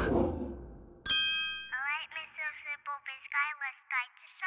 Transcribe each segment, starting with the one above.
Mr. SimpleBiz guy, let's start the show.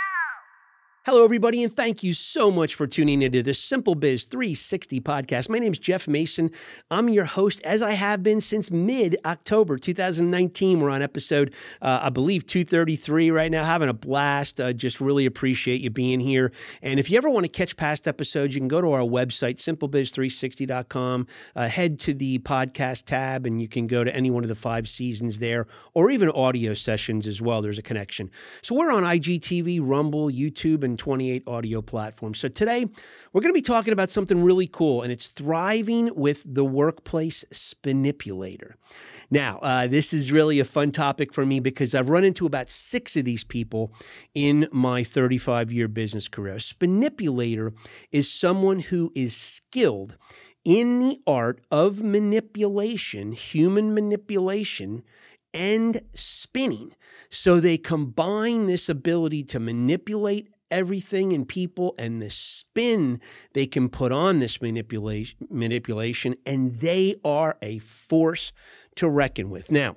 Hello, everybody, and thank you so much for tuning into the SimpleBiz360 podcast. My name is Jeff Mason. I'm your host, as I have been since mid-October 2019. We're on episode, I believe, 233 right now, having a blast. Just really appreciate you being here. And if you ever want to catch past episodes, you can go to our website, SimpleBiz360.com, head to the podcast tab, and you can go to any one of the 5 seasons there, or even audio sessions as well. There's a connection. So we're on IGTV, Rumble, YouTube, and 28 audio platforms. So today, we're going to be talking about something really cool, and it's thriving with the workplace SPINIPULATOR. Now, this is really a fun topic for me because I've run into about 6 of these people in my 35-year business career. A SPINIPULATOR is someone who is skilled in the art of manipulation, human manipulation, and spinning. So they combine this ability to manipulate everything and people and the spin they can put on this manipulation, and they are a force to reckon with. Now,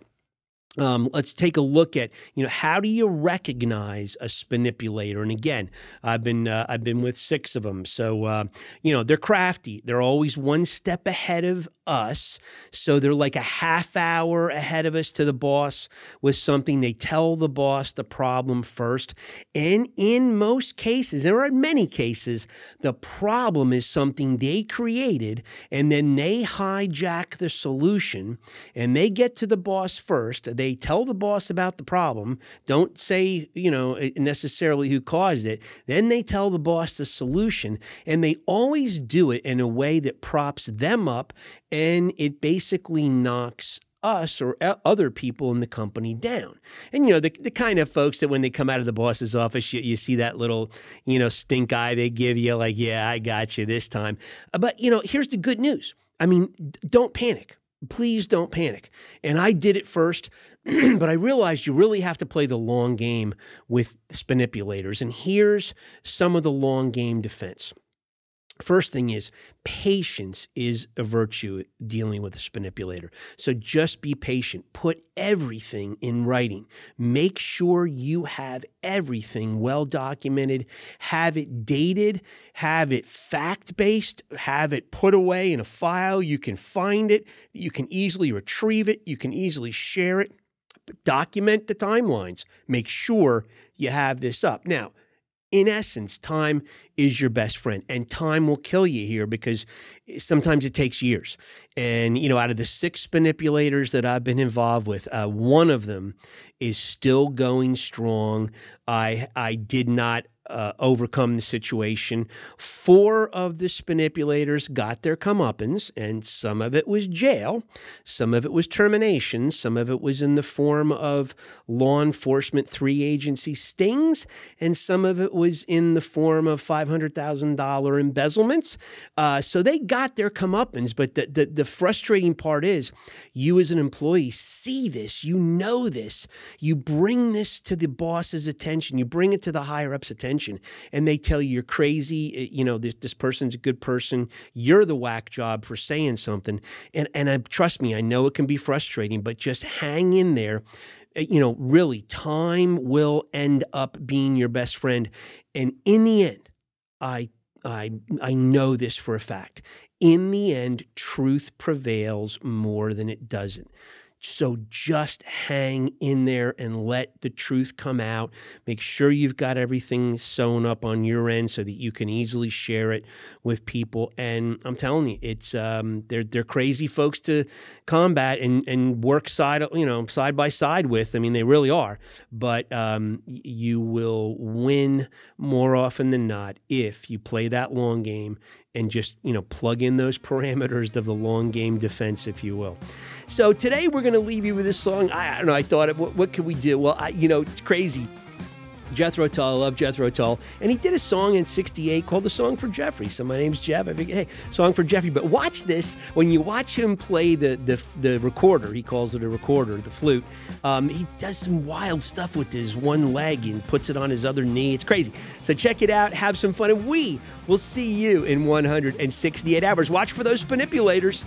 let's take a look at, how do you recognize a SPINIPULATOR? And again, I've been with 6 of them. So, they're crafty. They're always one step ahead of us. So they're like a half hour ahead of us to the boss with something. They tell the boss the problem first. And in most cases, there are many cases, the problem is something they created, and then they hijack the solution and they get to the boss first. They tell the boss about the problem. Don't say, necessarily who caused it. Then they tell the boss the solution, and they always do it in a way that props them up, and it basically knocks us or other people in the company down. And, the kind of folks that when they come out of the boss's office, you see that little, stink eye they give you, like, yeah, I got you this time. But, here's the good news. I mean, don't panic. Please don't panic. And I did it first, but I realized you really have to play the long game with SPINIPULATORs. And here's some of the long game defense. First thing is, patience is a virtue dealing with a SPINIPULATOR. So just be patient. Put everything in writing. Make sure you have everything well documented. Have it dated. Have it fact-based. Have it put away in a file. You can find it. You can easily retrieve it. You can easily share it. But document the timelines. Make sure you have this up. Now, in essence, time is your best friend, and time will kill you here because sometimes it takes years. And, out of the 6 SPINIPULATORs that I've been involved with, one of them is still going strong. I did not overcome the situation. 4 of the SPINIPULATORs got their comeuppance, and some of it was jail, some of it was termination, some of it was in the form of law enforcement 3-agency stings, and some of it was in the form of $500,000 embezzlements. So they got their comeuppance, but the frustrating part is you as an employee see this, you know this, you bring this to the boss's attention, you bring it to the higher-ups' attention, and they tell you you're crazy, this person's a good person, you're the whack job for saying something. And trust me, I know it can be frustrating, but just hang in there. Really, time will end up being your best friend. And in the end, I know this for a fact. In the end, truth prevails more than it doesn't. So just hang in there and let the truth come out. Make sure you've got everything sewn up on your end so that you can easily share it with people. And I'm telling you, it's they're crazy folks to combat and work side by side with. I mean, they really are. But you will win more often than not if you play that long game and just, plug in those parameters of the long game defense, if you will. So today we're going to leave you with this song. I don't know. I thought, what could we do? Well, it's crazy. Jethro Tull, I love Jethro Tull. And he did a song in '68 called The Song for Jeffrey. So my name's Jeff. I figured, hey, Song for Jeffrey. But watch this. When you watch him play the recorder, he calls it a recorder, the flute, he does some wild stuff with his one leg and puts it on his other knee. It's crazy. So check it out. Have some fun. And we will see you in 168 hours. Watch for those SPINIPULATORs.